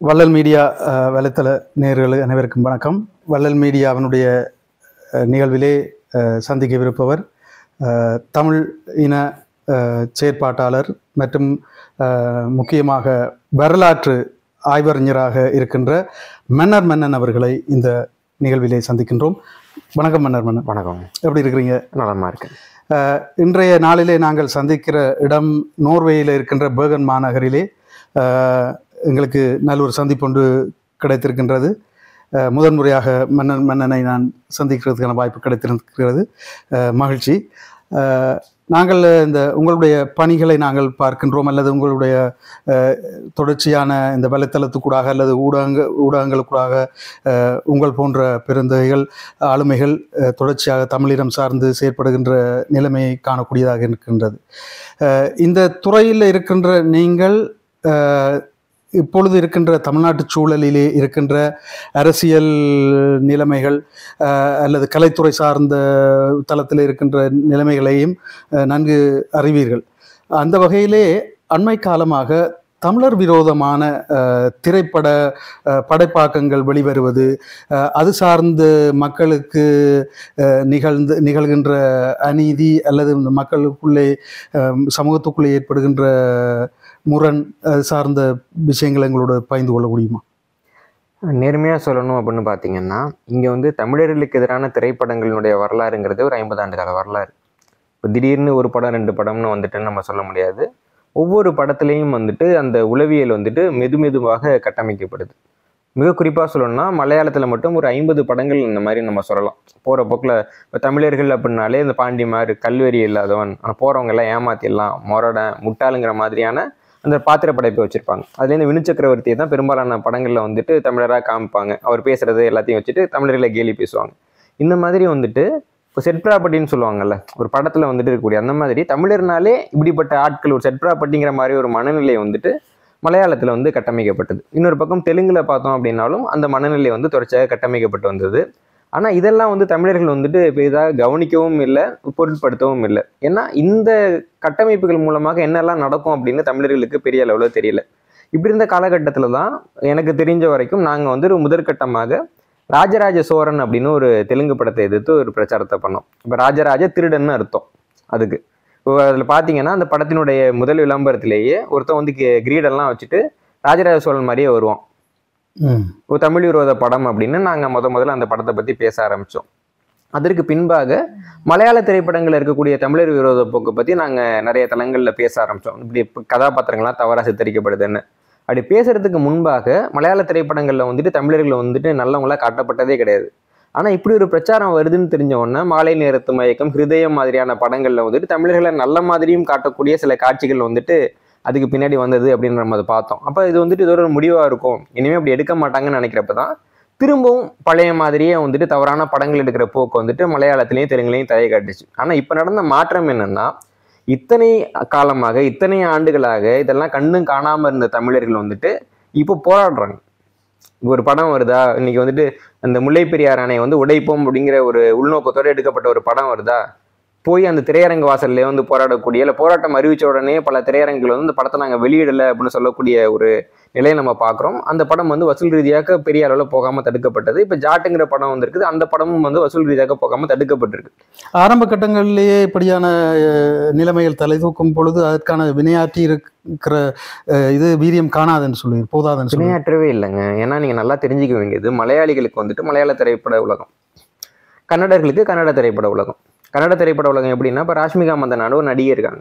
வள்ளல் மீடியா வலைத்தள நேயர்கள் அனைவருக்கும் வணக்கம். வள்ளல் மீடியாவினுடைய நிகழ்விலே சந்திக்கவிருப்பவர் தமிழ் இன செயற்பாட்டாளர் மற்றும் முக்கியமாக வரலாற்று ஆய்வறிஞராக இருக்கின்ற மன்னர் மன்னன் அவர்களை இந்த நிகழ்விலே சந்திக்கின்றோம். வணக்கம் மன்னர் மன்னன். வணக்கம். எப்படி இருக்கிறீங்க? நலமா இருக்கேன். இன்றைய நாளிலே நாங்கள் சந்திக்கிற இடம் நோர்வேயில் இருக்கின்ற பேர்கன் மாநகரிலே எங்களுக்கு நல்ல ஒரு சந்திப்பொன்று கிடைத்திருக்கின்றது. முதன்முறையாக மன்னனை நான் சந்திக்கிறதுக்கான வாய்ப்பு கிடைத்திருக்கிறது. மகிழ்ச்சி. நாங்கள் இந்த உங்களுடைய பணிகளை நாங்கள் பார்க்கின்றோம், அல்லது உங்களுடைய தொடர்ச்சியான இந்த வலைத்தளத்துக்கூடாக அல்லது ஊடகங்களுக்கூடாக உங்கள் போன்ற பெருந்தகைகள் ஆளுமைகள் தொடர்ச்சியாக தமிழிடம் சார்ந்து செயற்படுகின்ற நிலைமையை காணக்கூடியதாக இருக்கின்றது. இந்த துறையில் இருக்கின்ற நீங்கள் இப்பொழுது இருக்கின்ற தமிழ்நாட்டு சூழலிலே இருக்கின்ற அரசியல் நிலைமைகள் அல்லது கலைத்துறை சார்ந்த தளத்தில் இருக்கின்ற நிலைமைகளையும் நன்கு அறிவீர்கள். அந்த வகையிலே அண்மை காலமாக தமிழர் விரோதமான திரைப்பட படைப்பாக்கங்கள் வெளிவருவது, அது சார்ந்து மக்களுக்கு நிகழ்கின்ற அநீதி அல்லது இந்த மக்களுக்குள்ளே சமூகத்துக்குள்ளே ஏற்படுகின்ற முரண் சார்ந்த விஷயங்களை எங்களோட பகிர்ந்து கொள்ள முடியுமா? நேர்மையாக சொல்லணும் அப்படின்னு பார்த்தீங்கன்னா, இங்கே தமிழர்களுக்கு எதிரான திரைப்படங்களினுடைய வரலாறுங்கிறது ஒரு 50 ஆண்டு கால வரலாறு. இப்போ திடீர்னு ஒரு படம் 2 படம்னு நம்ம சொல்ல முடியாது. ஒவ்வொரு படத்துலேயும் அந்த உளவியல் மெதுவாக கட்டமைக்கப்படுது. மிக குறிப்பாக சொல்லணும்னா மலையாளத்தில் மட்டும் ஒரு 50 படங்கள் இந்த மாதிரி நம்ம சொல்லலாம். போகிற போக்கில் இப்போ தமிழர்கள் அப்படின்னாலே இந்த பாண்டிமார், கல்வெறி இல்லாதவன், ஆனால் போகிறவங்க எல்லாம் ஏமாத்திடலாம், மொரடன், முட்டாளுங்கிற மாதிரியான அந்த பாத்திர படைப்பை வச்சுருப்பாங்க. அதுலேருந்து வினு சக்கரவர்த்தியை தான் பெரும்பாலான படங்களில் தமிழராக காமிப்பாங்க. அவர் பேசுகிறது எல்லாத்தையும் வச்சுட்டு தமிழர்களை கேலி பேசுவாங்க. இந்த மாதிரி இப்போ செட் ப்ராப்பர்ட்டின்னு சொல்லுவாங்கல்ல, ஒரு படத்தில் இருக்கக்கூடிய அந்த மாதிரி தமிழர்னாலே இப்படிப்பட்ட ஆட்கள் ஒரு செட் ப்ராப்பர்ட்டிங்கிற மாதிரி ஒரு மனநிலை மலையாளத்தில் கட்டமைக்கப்பட்டது. இன்னொரு பக்கம் தெலுங்குல பார்த்தோம் அப்படின்னாலும் அந்த மனநிலை தொடர்ச்சியாக கட்டமைக்கப்பட்டு வந்தது. ஆனால் இதெல்லாம் தமிழர்கள் பெரிதாக கவனிக்கவும் இல்லை, பொருட்படுத்தவும் இல்லை. ஏன்னா இந்த கட்டமைப்புகள் மூலமாக என்னெல்லாம் நடக்கும் அப்படின்னு தமிழர்களுக்கு பெரிய அளவில் தெரியல. இப்படி இருந்த காலகட்டத்தில் தான் எனக்கு தெரிஞ்ச வரைக்கும் நாங்கள் ஒரு முதற்கட்டமாக ராஜராஜ சோழன் அப்படின்னு ஒரு தெலுங்கு படத்தை எதிர்த்து ஒரு பிரச்சாரத்தை பண்ணோம். இப்போ ராஜராஜ திருடன்னு அர்த்தம் அதுக்கு. இப்போ அதில் பார்த்தீங்கன்னா அந்த படத்தினுடைய முதல் விளம்பரத்திலேயே ஒருத்தன் கிரீடெல்லாம் வச்சுட்டு ராஜராஜ சோழன் மாதிரியே வருவான். ஒரு தமிழ் விரோத படம் அப்படின்னு நாங்கள் முதல்ல அந்த படத்தை பற்றி பேச ஆரம்பித்தோம். அதற்கு பின்பாக மலையாள திரைப்படங்களில் இருக்கக்கூடிய தமிழர் விரோத போக்கை பற்றி நாங்கள் நிறைய தளங்களில் பேச ஆரம்பித்தோம். இப்படி கதாபாத்திரங்கள்லாம் தவறாக சித்தரிக்கப்படுதுன்னு. அப்படி பேசுறதுக்கு முன்பாக மலையாள திரைப்படங்களில் தமிழர்கள் நல்லவங்களாக காட்டப்பட்டதே கிடையாது. ஆனால் இப்படி ஒரு பிரச்சாரம் வருதுன்னு தெரிஞ்ச உடனே மாலை நேரத்து மயக்கம், ஹிருதயம் மாதிரியான படங்களில் தமிழர்களை நல்ல மாதிரியும் காட்டக்கூடிய சில காட்சிகள் அதுக்கு பின்னாடி வந்தது அப்படின்னு நம்ம அதை பார்த்தோம். அப்போ இது இது ஒரு முடிவாக இருக்கும், இனிமேல் அப்படி எடுக்க மாட்டாங்கன்னு நினைக்கிறப்ப தான் திரும்பவும் பழைய மாதிரியே தவறான படங்கள் எடுக்கிற போக்கு மலையாளத்திலையும் தெலுங்குலையும் தயை காட்டுச்சு. ஆனால் இப்போ நடந்த மாற்றம் என்னன்னா, இத்தனை காலமாக இத்தனை ஆண்டுகளாக இதெல்லாம் கண்ணும் காணாமல் இருந்த தமிழர்கள் இப்போ போராடுறாங்க. ஒரு படம் வருதா, இன்னைக்கு அந்த முல்லை பெரியார் அணை உடைப்போம் அப்படிங்கிற ஒரு உள்நோக்கத்தோடு எடுக்கப்பட்ட ஒரு படம் வருதா, போய் அந்த திரையரங்கு வாசல்ல போராடக்கூடிய, இல்லை போராட்டம் அறிவிச்ச உடனே பல திரையரங்குகள் இந்த படத்தை நாங்கள் வெளியிடலை அப்படின்னு சொல்லக்கூடிய ஒரு நிலையை நம்ம பார்க்குறோம். அந்த படம் வசூல் ரீதியாக பெரிய அளவில் போகாமல் தடுக்கப்பட்டது. இப்போ ஜாட்டுங்கிற படம் வந்திருக்குது, அந்த படமும் வசூல் ரீதியாக போகாமல் தடுக்கப்பட்டிருக்கு. ஆரம்ப கட்டங்களிலேயே இப்படியான நிலைமைகள் தலை தூக்கும் பொழுது அதற்கான வினையாற்றி இருக்கிற இது வீரியம் காணாதுன்னு சொல்லி போதாதுன்னு சொல்லி வினையாற்றவே இல்லைங்க. ஏன்னா நீங்கள் நல்லா தெரிஞ்சுக்க வேண்டியது, மலையாளிகளுக்கு மலையாள திரைப்பட உலகம், கன்னடர்களுக்கு கன்னட திரைப்பட உலகம். கன்னட திரைப்பட உலகம் எப்படின்னா, இப்போ ராஷ்மிகா மந்தனான ஒரு நடிகை இருக்காங்க.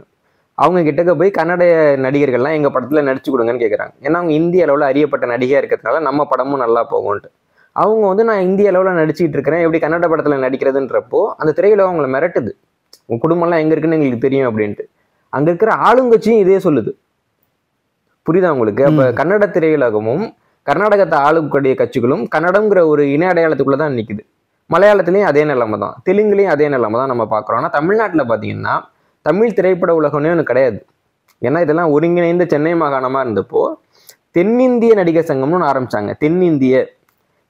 அவங்க கிட்டக்க போய் கன்னட நடிகர்கள்லாம் எங்கள் படத்தில் நடிச்சு கொடுங்கன்னு கேட்குறாங்க. ஏன்னா அவங்க இந்திய அளவில் அறியப்பட்ட நடிகையாக இருக்கிறதுனால நம்ம படமும் நல்லா போகும்ன்ட்டு. அவங்க நான் இந்திய அளவில் நடிச்சுக்கிட்டு இருக்கிறேன், எப்படி கன்னட படத்தில் நடிக்கிறதுன்றப்போ அந்த திரையுலகம் அவங்களை மிரட்டுது. உங்கள் குடும்பம்லாம் எங்கே இருக்குன்னு எங்களுக்கு தெரியும் அப்படின்ட்டு. அங்கே இருக்கிற ஆளுங்கட்சியும் இதே சொல்லுது. புரியுதா உங்களுக்கு? அப்போ கன்னட திரையுலகமும் கர்நாடகத்தை ஆளுக்கூடிய கட்சிகளும் கன்னடங்கிற ஒரு இன அடையாளத்துக்குள்ளே தான் நிற்குது. மலையாளத்துலேயும் அதே நிலைமை தான், தெலுங்குலேயும் அதே நிலைமை தான் நம்ம பார்க்குறோம். ஆனால் தமிழ்நாட்டில் பார்த்தீங்கன்னா தமிழ் திரைப்பட உலகம்னே ஒன்று கிடையாது. ஏன்னா இதெல்லாம் ஒருங்கிணைந்த சென்னை மாகாணமாக இருந்தப்போ தென்னிந்திய நடிகர் சங்கம்னு ஒன்று ஆரம்பித்தாங்க. தென்னிந்திய,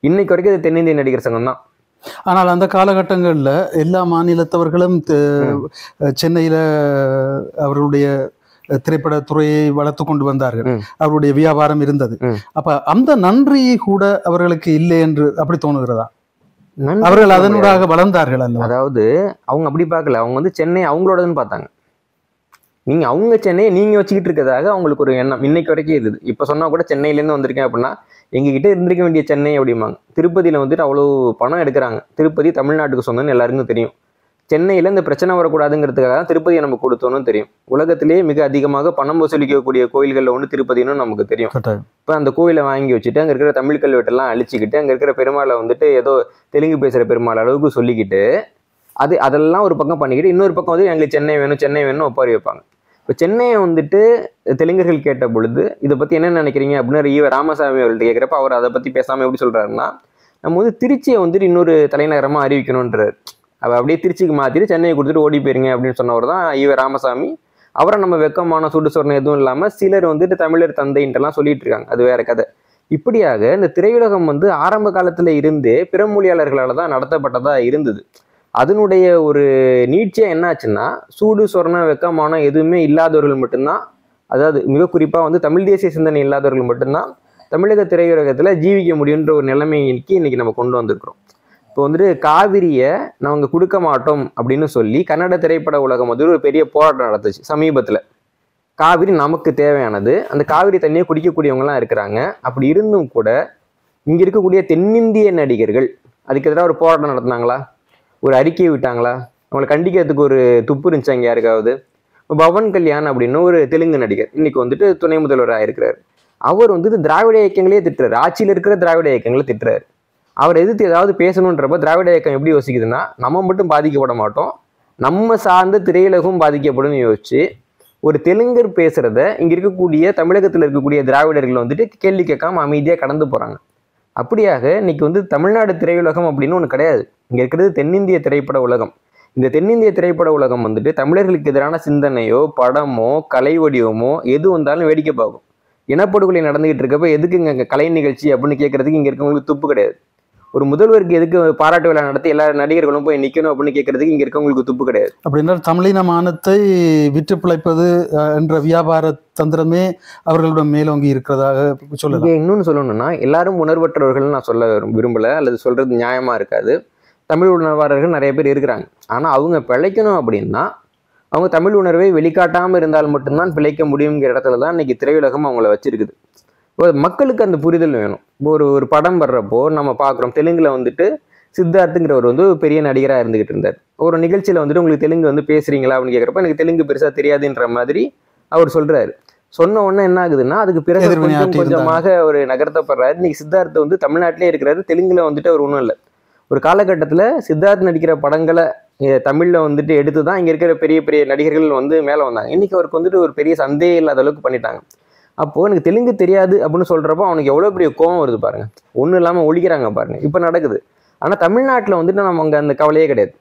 இன்னைக்கு வரைக்கும் இது தென்னிந்திய நடிகர் சங்கம் தான். ஆனால் அந்த காலகட்டங்களில் எல்லா மாநிலத்தவர்களும் சென்னையில் அவர்களுடைய திரைப்படத்துறையை வளர்த்து கொண்டு வந்தார்கள். ம். அவருடைய வியாபாரம் இருந்தது. ம். அப்ப அந்த நன்றி கூட அவர்களுக்கு இல்லை என்று அப்படி தோணுகிறதா? நன்றி அவர்கள் சொல்ல முடியாது. அதனூடாக வளர்ந்தார்கள் அல்லவா? அதாவது அவங்க அப்படி பார்க்கல, அவங்க வந்து சென்னை அவங்களோடதுன்னு பார்த்தாங்க. நீங்க அவங்க சென்னையை நீங்க வச்சுக்கிட்டு இருக்கிறதாக அவங்களுக்கு ஒரு எண்ணம் இன்னைக்கு வரைக்கும் இருக்குது. இப்ப சொன்னா கூட சென்னையிலேருந்து வந்திருக்கேன் அப்படின்னா எங்ககிட்ட இருந்திருக்க வேண்டிய சென்னை அப்படிம்பாங்க. திருப்பதியில வந்துட்டு அவ்வளோ பணம் எடுக்கிறாங்க. திருப்பதி தமிழ்நாட்டுக்கு சொந்தம்னு எல்லாருக்கும் தெரியும். சென்னையில இந்த பிரச்சனை வரக்கூடாதுங்கிறதுக்காக தான் திருப்பதியை நம்ம கொடுத்தோன்னு தெரியும். உலகத்திலேயே மிக அதிகமாக பணம் வசூலிக்கக்கூடிய கோயில்களில் ஒன்று திருப்பதினு நமக்கு தெரியும். கட்டாயம். இப்போ அந்த கோயிலை வாங்கி வச்சுட்டு அங்கே இருக்கிற தமிழ் கல்வெட்டெல்லாம் அழிச்சிக்கிட்டு அங்கே இருக்கிற பெருமாளை வந்துட்டு ஏதோ தெலுங்கு பேசுகிற பெருமாள் அளவுக்கு சொல்லிக்கிட்டு அதெல்லாம் ஒரு பக்கம் பண்ணிக்கிட்டு இன்னொரு பக்கம் வந்து எங்களுக்கு சென்னை வேணும் சென்னை வேணும்னு ஒப்பாரி வைப்பாங்க. இப்போ சென்னையை வந்துட்டு தெலுங்கர்கள் கேட்ட பொழுது இதை பற்றி என்ன நினைக்கிறீங்க அப்படின்னு ஈவ ராமசாமி அவர்கள்ட்ட கேட்குறப்ப அவர் அதை பற்றி பேசாமல் எப்படி சொல்கிறாருன்னா, நம்ம வந்து திருச்சியை வந்துட்டு இன்னொரு தலைநகரமாக அறிவிக்கணுன்றார். அவள் அப்படியே திருச்சிக்கு மாற்றிட்டு சென்னையை கொடுத்துட்டு ஓடி போயிருங்க அப்படின்னு சொன்னவர் தான் ஈவ ராமசாமி. அவரை நம்ம வெக்கமான சுடு சொரணம் எதுவும் இல்லாமல் சிலர் வந்துட்டு தமிழர் தந்தைன்ட்டுலாம் சொல்லிட்டு இருக்காங்க. அது வேற கதை. இப்படியாக இந்த திரையுலகம் வந்து ஆரம்ப காலத்தில் இருந்தே பிற மொழியாளர்களால் தான் நடத்தப்பட்டதாக இருந்தது. அதனுடைய ஒரு நீட்சியாக என்னாச்சுன்னா சூடு சொரணம் வெக்கமான எதுவுமே இல்லாதவர்கள் மட்டும்தான், அதாவது மிக குறிப்பாக வந்து தமிழ் தேசிய சிந்தனை இல்லாதவர்கள் மட்டும்தான் தமிழக திரையுலகத்தில் ஜீவிக்க முடியுன்ற ஒரு நிலைமைக்கு இன்னைக்கு நம்ம கொண்டு வந்திருக்கிறோம். இப்போ வந்துட்டு காவிரியை நாங்கள் கொடுக்க மாட்டோம் அப்படின்னு சொல்லி கன்னட திரைப்பட உலகம் வந்து ஒரு பெரிய போராட்டம் நடத்துச்சு சமீபத்தில். காவிரி நமக்கு தேவையானது, அந்த காவிரி தண்ணியை குடிக்கக்கூடியவங்கலாம் இருக்கிறாங்க. அப்படி இருந்தும் கூட இங்கே இருக்கக்கூடிய தென்னிந்திய நடிகர்கள் அதுக்கு எதிராக ஒரு போராட்டம் நடத்தினாங்களா? ஒரு அறிக்கையை விட்டாங்களா? அவங்களை கண்டிக்கிறதுக்கு ஒரு துப்பு இருந்துச்சு அங்கே யாருக்காவது? பவன் கல்யாண் அப்படின்னு ஒரு தெலுங்கு நடிகர் இன்னைக்கு வந்துட்டு துணை முதல்வராக இருக்கிறார். அவர் வந்துட்டு திராவிட இயக்கங்களே திட்டுறாரு, ஆட்சியில் இருக்கிற திராவிட இயக்கங்களே திட்டுறாரு. அவர் எதிர்த்து ஏதாவது பேசணுன்றப்ப திராவிட இயக்கம் எப்படி யோசிக்குதுன்னா, நம்ம மட்டும் பாதிக்கப்பட மாட்டோம், நம்ம சார்ந்த திரையுலகம் பாதிக்கப்படும் யோசிச்சு ஒரு தெலுங்கர் பேசுறத இங்க இருக்கக்கூடிய தமிழகத்தில் இருக்கக்கூடிய திராவிடர்கள் வந்துட்டு கேள்வி கேட்காம அமைதியாக கடந்து போறாங்க. அப்படியாக இன்னைக்கு வந்து தமிழ்நாடு திரையுலகம் அப்படின்னு ஒன்று கிடையாது. இங்க இருக்கிறது தென்னிந்திய திரைப்பட உலகம். இந்த தென்னிந்திய திரைப்பட உலகம் வந்துட்டு தமிழர்களுக்கு எதிரான சிந்தனையோ படமோ கலை வடிவமோ எது வந்தாலும் வேடிக்கை பார்க்கும். இனப்படுகொலை நடந்துகிட்டு இருக்கப்ப எதுக்கு இங்க கலை நிகழ்ச்சி அப்படின்னு கேட்கறதுக்கு இங்க இருக்கவங்களுக்கு துப்பு கிடையாது. ஒரு முதல்வருக்கு எதுக்கு பாராட்டு விழா நடத்தி எல்லா நடிகர்களும் போய் நிக்கணும் அப்படின்னு கேட்கறதுக்கு இங்க இருக்கவங்களுக்கு துப்பு கிடையாது. அப்படின்னா தமிழின மானத்தை விற்று பிழைப்பது என்ற வியாபார தந்திரமே அவர்களோட மேலோங்கி இருக்கிறதாக சொல்லுங்க. இன்னொன்னு சொல்லணும்னா எல்லாரும் உணர்வற்றவர்கள் நான் சொல்ல விரும்பல, அல்லது சொல்றது நியாயமா இருக்காது. தமிழ் உணர்வாளர்கள் நிறைய பேர் இருக்கிறாங்க. ஆனா அவங்க பிழைக்கணும் அப்படின்னா அவங்க தமிழ் உணர்வை வெளிக்காட்டாமல் இருந்தால் மட்டும்தான் பிழைக்க முடியுங்கிற இடத்துல தான் இன்னைக்கு திரையுலகம் அவங்கள வச்சிருக்குது. மக்களுக்கு அந்த புரிதல் வேணும். ஒரு படம் வர்றப்போ நம்ம பார்க்குறோம், தெலுங்குல வந்துட்டு சித்தார்த்துங்கிறவர் வந்து பெரிய நடிகராக இருந்துகிட்டு இருந்தார். ஒரு நிகழ்ச்சியில் வந்துட்டு உங்களுக்கு தெலுங்கு வந்து பேசுறீங்களா அப்படின்னு கேட்குறப்ப எனக்கு தெலுங்கு பெருசாக தெரியாதுன்ற மாதிரி அவர் சொல்றாரு. சொன்ன உடனே என்ன ஆகுதுன்னா அதுக்கு பிறகு கொஞ்சமாக ஒரு நகர்த்தப்படுறாரு. இன்னைக்கு சித்தார்த்து வந்து தமிழ்நாட்டிலே இருக்கிறாரு, தெலுங்குல வந்துட்டு அவர் ஒன்றும் இல்லை. ஒரு காலகட்டத்தில் சித்தார்த் நடிக்கிற படங்களை தமிழில் வந்துட்டு எடுத்து தான் இங்கே இருக்கிற பெரிய பெரிய நடிகர்கள் வந்து மேலே வந்தாங்க. இன்னைக்கு அவருக்கு வந்துட்டு ஒரு பெரிய சந்தேகம் இல்லாத அளவுக்கு பண்ணிட்டாங்க. அப்போது எனக்கு தெலுங்கு தெரியாது அப்படின்னு சொல்கிறப்போ அவனுக்கு எவ்வளோ பெரிய கோவம் வருது பாருங்க. ஒன்றும் இல்லாமல் ஒழிக்கிறாங்க பாருங்க, இப்போ நடக்குது. ஆனால் தமிழ்நாட்டில் வந்துட்டு நம்ம அங்கே அந்த கவலையே கிடையாது.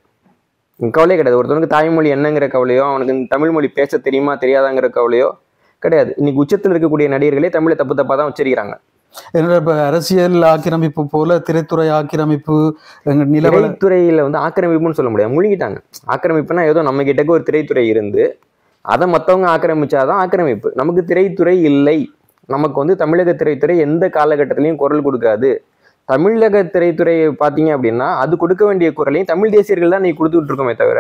கவலையே கிடையாது. ஒருத்தவனுக்கு தாய்மொழி என்னங்கிற கவலையோ அவனுக்கு தமிழ் மொழி பேச தெரியுமா தெரியாதாங்கிற கவலையோ கிடையாது. இன்னைக்கு உச்சத்தில் இருக்கக்கூடிய நடிகர்களே தமிழை தப்பு தப்பாக தான் உச்சரிக்கிறாங்க. என்னோட இப்போ அரசியல் ஆக்கிரமிப்பு போல திரைத்துறை ஆக்கிரமிப்பு, திரைத்துறையில் வந்து ஆக்கிரமிப்புன்னு சொல்ல முடியாது, முழுங்கிட்டாங்க. ஆக்கிரமிப்புனா ஏதோ நம்ம கிட்டக்கு ஒரு திரைத்துறை இருந்து அதை மற்றவங்க ஆக்கிரமிச்சாதான் ஆக்கிரமிப்பு. நமக்கு திரைத்துறை இல்லை. நமக்கு வந்து தமிழக திரைத்துறை எந்த காலகட்டத்திலையும் குரல் கொடுக்காது. தமிழக திரைத்துறை பார்த்தீங்க அப்படின்னா அது கொடுக்க வேண்டிய குரலையும் தமிழ் தேசியர்கள் தான் நீ கொடுத்துட்டு இருக்கோமே தவிர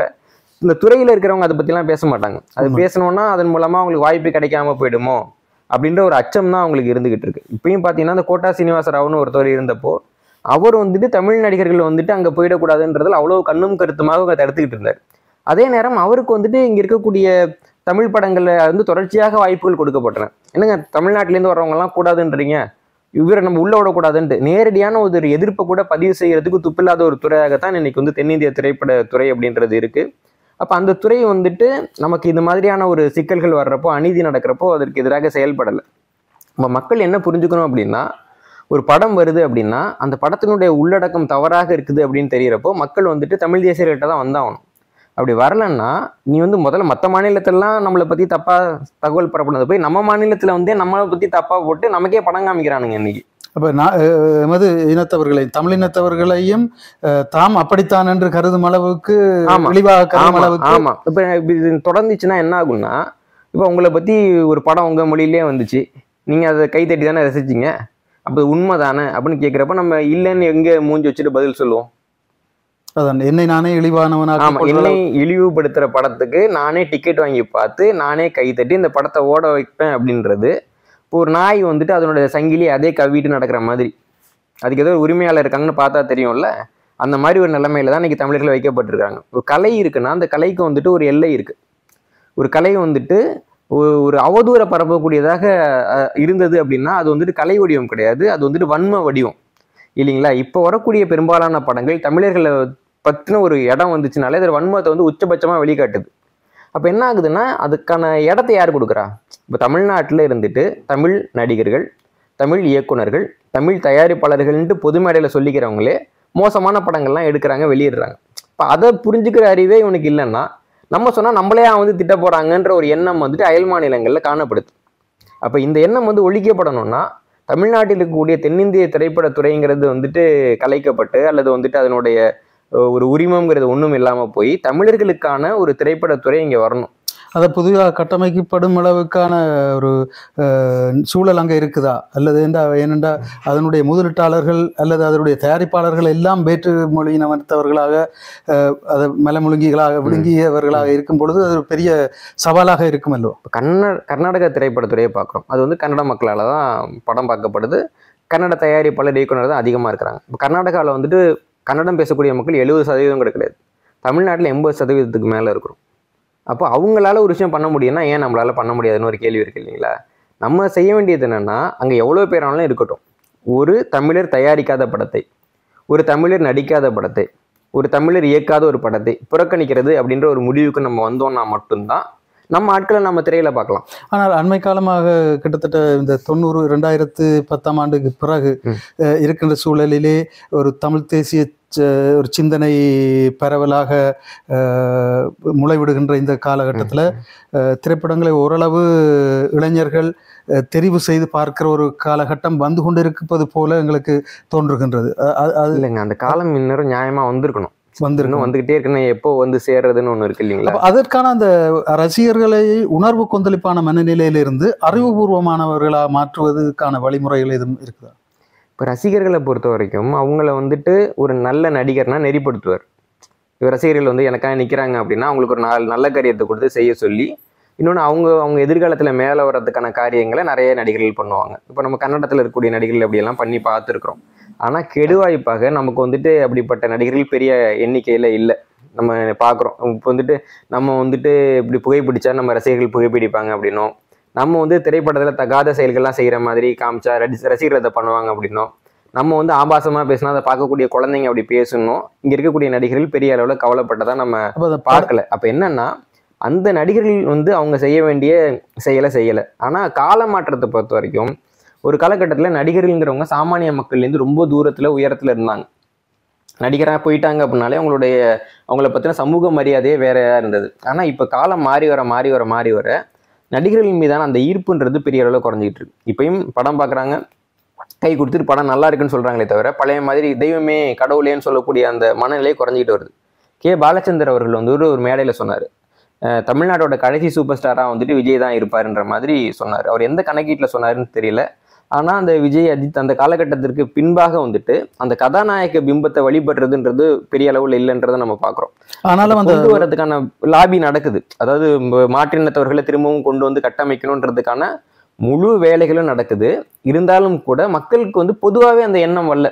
இந்த துறையில் இருக்கிறவங்க அதை பற்றிலாம் பேச மாட்டாங்க. அது பேசணும்னா அதன் மூலமாக அவங்களுக்கு வாய்ப்பு கிடைக்காம போயிடுமோ அப்படின்ற ஒரு அச்சம் தான் அவங்களுக்கு இருந்துகிட்டு இருக்கு. இப்பயும் பார்த்தீங்கன்னா அந்த கோட்டா சீனிவாச ராவ்னு ஒருத்தர் இருந்தப்போ அவர் வந்துட்டு தமிழ் நடிகர்கள் வந்துட்டு அங்கே போயிடக்கூடாதுன்றதில் அவ்வளோ கண்ணும் கருத்துமாக அவங்க தடுத்துக்கிட்டு இருந்தார். அதே நேரம் அவருக்கு வந்துட்டு இங்கே இருக்கக்கூடிய தமிழ் படங்களில் வந்து தொடர்ச்சியாக வாய்ப்புகள் கொடுக்கப்பட்டன. என்னங்க தமிழ்நாட்டிலேருந்து வர்றவங்கலாம் கூடாதுன்றீங்க, இவரை நம்ம உள்ள விடக்கூடாதுன்ட்டு நேரடியான ஒரு எதிர்ப்பை கூட பதிவு செய்யறதுக்கு துப்பில்லாத ஒரு துறையாகத்தான் இன்னைக்கு வந்து தென்னிந்திய திரைப்பட துறை அப்படின்றது இருக்கு. அப்போ அந்த துறை வந்துட்டு நமக்கு இந்த மாதிரியான ஒரு சிக்கல்கள் வர்றப்போ அநீதி நடக்கிறப்போ அதற்கு எதிராக செயல்படலை. நம்ம மக்கள் என்ன புரிஞ்சுக்கணும் அப்படின்னா, ஒரு படம் வருது அப்படின்னா அந்த படத்தினுடைய உள்ளடக்கம் தவறாக இருக்குது அப்படின்னு தெரியறப்போ மக்கள் வந்துட்டு தமிழ் தேசியர்கிட்ட தான் வந்தாகணும். அப்படி வரலன்னா நீ வந்து முதல்ல மற்ற மாநிலத்திலலாம் நம்மளை பற்றி தப்பாக தகவல் பரப்புனது போய் நம்ம மாநிலத்தில் வந்து நம்மளை பற்றி தப்பாக போட்டு நமக்கே படம் காமிக்கிறானுங்க இன்னைக்கு. அப்போ எமது இனத்தவர்களை தமிழ் இனத்தவர்களையும் தாம் அப்படித்தான் என்று கருதும் அளவுக்கு ஆமா இப்போ இது தொடர்ந்துச்சுன்னா என்ன ஆகும்னா இப்போ உங்களை பற்றி ஒரு படம் உங்கள் மொழியிலே வந்துச்சு, நீங்கள் அதை கைத்தட்டி தானே ரசிச்சிங்க, அப்போ உண்மை தானே அப்படின்னு கேட்குறப்ப நம்ம இல்லைன்னு எங்கே மூஞ்சி வச்சுட்டு பதில் சொல்லுவோம்? அதான் என்னை நானே இழிவானவனாக. ஆமாம், என்னை இழிவுபடுத்துகிற படத்துக்கு நானே டிக்கெட் வாங்கி பார்த்து நானே கைத்தட்டி இந்த படத்தை ஓட வைப்பேன் அப்படின்றது இப்போ ஒரு நாய் வந்துட்டு அதனுடைய சங்கிலி அதே கவிட்டு நடக்கிற மாதிரி. அதுக்கு ஏதோ உரிமையாளர் இருக்காங்கன்னு பார்த்தா தெரியும்ல. அந்த மாதிரி ஒரு நிலைமையில தான் இன்னைக்கு தமிழர்கள் வைக்கப்பட்டிருக்காங்க. ஒரு கலை இருக்குன்னா அந்த கலைக்கு வந்துட்டு ஒரு எல்லை இருக்கு. ஒரு கலை வந்துட்டு ஒரு அவதூற பரப்பக்கூடியதாக இருந்தது அப்படின்னா அது வந்துட்டு கலை வடிவம் கிடையாது, அது வந்துட்டு வன்ம வடிவம் இல்லைங்களா? இப்போ வரக்கூடிய பெரும்பாலான படங்கள் தமிழர்களை பற்றின ஒரு இடம் வந்துச்சுனாலே அது வன்மத்தை வந்து உச்சபட்சமாக வெளிக்காட்டுது. அப்போ என்ன ஆகுதுன்னா அதுக்கான இடத்த யார் கொடுக்குறா? இப்போ தமிழ்நாட்டில் இருந்துட்டு தமிழ் நடிகர்கள், தமிழ் இயக்குனர்கள், தமிழ் தயாரிப்பாளர்கள்ன்ட்டு பொது மேடையில் சொல்லிக்கிறவங்களே மோசமான படங்கள்லாம் எடுக்கிறாங்க, வெளியிடுறாங்க. இப்போ அதை புரிஞ்சுக்கிற அறிவே இவனுக்கு இல்லைன்னா நம்ம சொன்னால் நம்மளே வந்து திட்ட போகிறாங்கன்ற ஒரு எண்ணம் வந்துட்டு அயல் மாநிலங்களில் காணப்படுது. அப்போ இந்த எண்ணம் வந்து ஒழிக்கப்படணும்னா தமிழ்நாட்டில் இருக்கக்கூடிய தென்னிந்திய திரைப்படத்துறைங்கிறது வந்துட்டு கலைக்கப்பட்டு அல்லது வந்துட்டு அதனுடைய ஒரு உரிமம்ங்கிறது ஒன்றும் இல்லாமல் போய் தமிழர்களுக்கான ஒரு திரைப்படத்துறை இங்கே வரணும். அதை புதிதாக கட்டமைக்கப்படும் அளவுக்கான ஒரு சூழல் அங்கே இருக்குதா? அல்லது ஏனென்றா அதனுடைய முதலீட்டாளர்கள் அல்லது அதனுடைய தயாரிப்பாளர்கள் எல்லாம் வேற்று மொழியினவர்த்தவர்களாக அதை மலமுழுங்கிகளாக விழுங்கியவர்களாக இருக்கும் பொழுது அது ஒரு பெரிய சவாலாக இருக்குமல்லோ. கர்நாடக திரைப்படத்துறையை பார்க்குறோம், அது வந்து கன்னட மக்களால் தான் படம் பார்க்கப்படுது. கன்னட தயாரிப்பாளர் இயக்குனர் தான் அதிகமாக இருக்கிறாங்க. இப்போ கர்நாடகாவில் வந்துட்டு கன்னடம் பேசக்கூடிய மக்கள் 70% கூட கிடையாது. தமிழ்நாட்டில் 80% மேலே இருக்கிறோம். அப்போ அவங்களால ஒரு விஷயம் பண்ண முடியும்னா ஏன் நம்மளால பண்ண முடியாதுன்னு ஒரு கேள்வி இருக்கு இல்லைங்களா? நம்ம செய்ய வேண்டியது என்னன்னா, அங்கே எவ்வளோ பேரானாலும் இருக்கட்டும், ஒரு தமிழர் தயாரிக்காத படத்தை, ஒரு தமிழர் நடிக்காத படத்தை, ஒரு தமிழர் இயக்காத ஒரு படத்தை புறக்கணிக்கிறது அப்படின்ற ஒரு முடிவுக்கு நம்ம வந்தோம்னா மட்டும்தான் நம்ம ஆட்களை நம்ம திரையில பார்க்கலாம். ஆனால் அண்மை காலமாக கிட்டத்தட்ட இந்த 2010 ஆண்டுக்கு பிறகு இருக்கின்ற சூழலிலே ஒரு தமிழ் தேசிய ஒரு சிந்தனை பரவலாக முளைவிடுகின்ற இந்த காலகட்டத்தில் திரைப்படங்களை ஓரளவு இளைஞர்கள் தெரிவு செய்து பார்க்கிற ஒரு காலகட்டம் வந்து கொண்டிருப்பது போல எங்களுக்கு தோன்றுகின்றது. அது இல்லைங்க, அந்த காலம் இன்னும் நியாயமா வந்துகிட்டே இருக்கணும். எப்போ வந்து சேர்றதுன்னு ஒன்று இருக்கு இல்லைங்களா? அதற்கான அந்த ரசிகர்களை உணர்வு கொந்தளிப்பான மனநிலையிலிருந்து அறிவுபூர்வமானவர்களாக மாற்றுவதற்கான வழிமுறைகள் எதுவும் இருக்குதா? இப்போ ரசிகர்களை பொறுத்த வரைக்கும் அவங்கள வந்துட்டு ஒரு நல்ல நடிகர்னா நெறிப்படுத்துவார். இப்போ ரசிகர்கள் வந்து எனக்காக நிற்கிறாங்க அப்படின்னா அவங்களுக்கு ஒரு நல்ல காரியத்தை கொடுத்து செய்ய சொல்லி, இன்னொன்று அவங்க எதிர்காலத்தில் மேலே வர்றதுக்கான காரியங்களை நிறைய நடிகர்கள் பண்ணுவாங்க. இப்போ நம்ம கன்னடத்தில் இருக்கக்கூடிய நடிகர்கள் அப்படியெல்லாம் பண்ணி பார்த்துருக்குறோம். ஆனால் கெடுவாய்ப்பாக நமக்கு வந்துட்டு அப்படிப்பட்ட நடிகர்கள் பெரிய எண்ணிக்கையில் இல்லை, நம்ம பார்க்குறோம். இப்போ வந்துட்டு நம்ம வந்துட்டு இப்படி புகைப்பிடிச்சா நம்ம ரசிகர்கள் புகைப்பிடிப்பாங்க அப்படின்னும், நம்ம வந்து திரைப்படத்தில் தகாத செயல்கள்லாம் செய்கிற மாதிரி காமிச்சா ரசிகர்கள் அதை பண்ணுவாங்க அப்படின்னும், நம்ம வந்து ஆபாசமாக பேசினா அதை பார்க்கக்கூடிய குழந்தைங்க அப்படி பேசணும். இங்கே இருக்கக்கூடிய நடிகர்கள் பெரிய அளவில் கவலைப்பட்டதான் நம்ம பார்க்கல. அப்போ என்னன்னா அந்த நடிகர்கள் வந்து அவங்க செய்ய வேண்டிய செயலை செய்யலை. ஆனால் கால மாற்றத்தை பொறுத்த வரைக்கும் ஒரு காலகட்டத்தில் நடிகர்கள்ங்கிறவங்க சாமானிய மக்கள்லேருந்து ரொம்ப தூரத்தில் உயரத்தில் இருந்தாங்க. நடிகராக போயிட்டாங்க அப்படின்னாலே அவங்கள பற்றின சமூக மரியாதையே வேறையா இருந்தது. ஆனால் இப்போ காலம் மாறி வர நடிகர்கள் மீதான அந்த ஈர்ப்புன்றது பெரிய அளவில் குறைஞ்சிக்கிட்டு இருக்கு. இப்பயும் படம் பார்க்குறாங்க, கை கொடுத்துட்டு படம் நல்லா இருக்குன்னு சொல்கிறாங்களே தவிர பழைய மாதிரி தெய்வமே கடவுளேன்னு சொல்லக்கூடிய அந்த மனநிலையை குறைஞ்சிக்கிட்டு வருது. கே. பாலச்சந்தர் அவர்கள் வந்து ஒரு மேடையில் சொன்னார், தமிழ்நாட்டோட கடைசி சூப்பர் ஸ்டாராக வந்துட்டு விஜய் தான் இருப்பாருன்ற மாதிரி சொன்னார். அவர் எந்த கணக்கீட்டில் சொன்னாருன்னு தெரியல. ஆனால் அந்த விஜய் அஜித் அந்த காலகட்டத்திற்கு பின்பாக வந்துட்டு அந்த கதாநாயக பிம்பத்தை வழிபடுறதுன்றது பெரிய அளவில் இல்லைன்றதை நம்ம பார்க்குறோம். ஆனாலும் கொண்டு வர்றதுக்கான லாபி நடக்குது. அதாவது மாற்றினத்தவர்களை திரும்பவும் கொண்டு வந்து கட்டமைக்கணுன்றதுக்கான முழு வேலைகளும் நடக்குது. இருந்தாலும் கூட மக்களுக்கு வந்து பொதுவாகவே அந்த எண்ணம் வரல.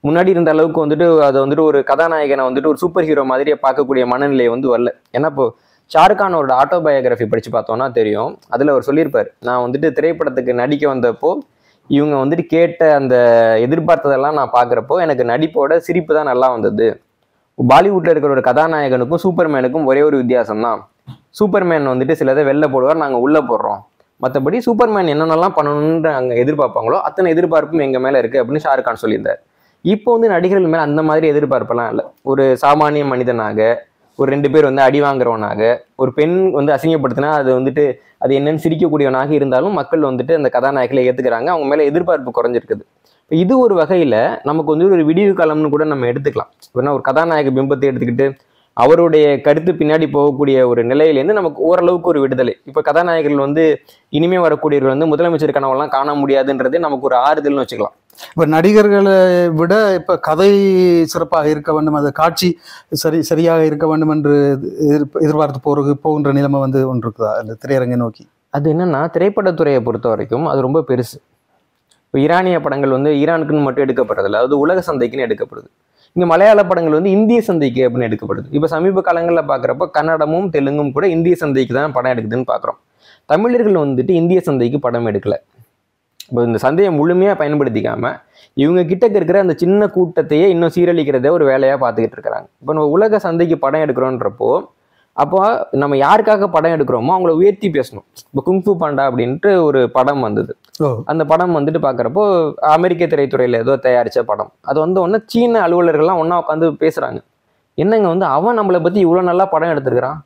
முன்னாடி இருந்த அளவுக்கு வந்துட்டு அதை வந்துட்டு ஒரு கதாநாயகனை வந்துட்டு ஒரு சூப்பர் ஹீரோ மாதிரியே பார்க்கக்கூடிய மனநிலையை வந்து வரல. ஏன்னா இப்போ ஷாருக்கானோட ஆட்டோபயோகிராஃபி படித்து பார்த்தோன்னா தெரியும். அதில் அவர் சொல்லியிருப்பார், நான் வந்துட்டு திரைப்படத்துக்கு நடிக்க வந்தப்போ இவங்க வந்துட்டு கேட்ட அந்த எதிர்பார்த்ததெல்லாம் நான் பார்க்குறப்போ எனக்கு நடிப்போட சிரிப்பு தான் நல்லா வந்தது. பாலிவுட்டில் இருக்கிற ஒரு கதாநாயகனுக்கும் சூப்பர்மேனுக்கும் ஒரே ஒரு வித்தியாசம் தான், சூப்பர்மேன் வந்துட்டு சிலதை வெளில போடுவார், நாங்கள் உள்ளே போடுறோம். மற்றபடி சூப்பர்மேன் என்னென்னலாம் பண்ணணுன்ற அங்கே எதிர்பார்ப்பாங்களோ அத்தனை எதிர்பார்ப்பும் எங்கள் மேலே இருக்குது அப்படின்னு ஷாருக்கான் சொல்லியிருந்தார். இப்போ வந்து நடிகர்கள் மேலே அந்த மாதிரி எதிர்பார்ப்பெல்லாம் இல்லை. ஒரு சாமானிய மனிதனாக, ஒரு 2 பேர் வந்து அடி வாங்குறவனாக, ஒரு பெண் வந்து அசிங்கப்படுத்தினா அது என்னன்னு சிரிக்கக்கூடியவனாக இருந்தாலும் மக்கள் வந்துட்டு அந்த கதாநாயகிகளை ஏற்றுக்கிறாங்க. அவங்க மேலே எதிர்பார்ப்பு குறைஞ்சிருக்குது. இது ஒரு வகையில் நமக்கு வந்து ஒரு விடிவு காலம்னு கூட நம்ம எடுத்துக்கலாம். ஏன்னா ஒரு கதாநாயக பிம்பத்தை எடுத்துக்கிட்டு அவருடைய கருத்து பின்னாடி போகக்கூடிய ஒரு நிலையிலேருந்து நமக்கு ஓரளவுக்கு ஒரு விடுதலை. இப்போ கதாநாயகர்கள் வந்து இனிமே வரக்கூடியவர்கள் வந்து முதலமைச்சர் கனவெல்லாம் காண முடியாதுன்றதே நமக்கு ஒரு ஆறுதல்னு வச்சுக்கலாம். இப்போ நடிகர்களை விட இப்போ கதை சிறப்பாக இருக்க வேண்டும், அது காட்சி சரியாக இருக்க வேண்டும் என்று எதிர்பார்த்து போகின்ற நிலைமை வந்து ஒன்று இருக்குதா அந்த திரையரங்கை நோக்கி? அது என்னன்னா, திரைப்படத்துறையை பொறுத்த வரைக்கும் அது ரொம்ப பெருசு. இப்போ ஈரானிய படங்கள் வந்து ஈரானுக்குன்னு மட்டும் எடுக்கப்படுறதில்ல, அது உலக சந்தைக்குன்னு எடுக்கப்படுது. இங்கே மலையாள படங்கள் வந்து இந்திய சந்தைக்கு அப்படின்னு எடுக்கப்படுது. இப்போ சமீப காலங்களில் பார்க்குறப்ப கன்னடமும் தெலுங்கும் கூட இந்திய சந்தைக்கு தான் படம் எடுக்குதுன்னு பார்க்குறோம். தமிழர்கள் வந்துட்டு இந்திய சந்தைக்கு படம் எடுக்கலை. இப்போ இந்த சந்தையை முழுமையாக பயன்படுத்திக்காமல் இவங்க கிட்டக்க இருக்கிற அந்த சின்ன கூட்டத்தையே இன்னும் சீரழிக்கிறதே ஒரு வேலையாக பார்த்துக்கிட்டு இருக்கிறாங்க. இப்போ நம்ம உலக சந்தைக்கு படம் எடுக்கிறோன்றப்போ அப்போ நம்ம யாருக்காக படம் எடுக்கிறோமோ அவங்கள உயர்த்தி பேசணும். இப்போ குங்ஃபு பாண்டா அப்படின்ட்டு ஒரு படம் வந்தது. அந்த படம் வந்துட்டு பார்க்குறப்போ அமெரிக்க திரைத்துறையில் ஏதோ தயாரித்த படம். அது வந்து ஒன்று சீன அலுவலர்கள்லாம் ஒன்றா உட்காந்து பேசுகிறாங்க. என்னங்க வந்து அவன் நம்மளை பற்றி இவ்வளோ நல்லா படம் எடுத்துருக்கிறான்,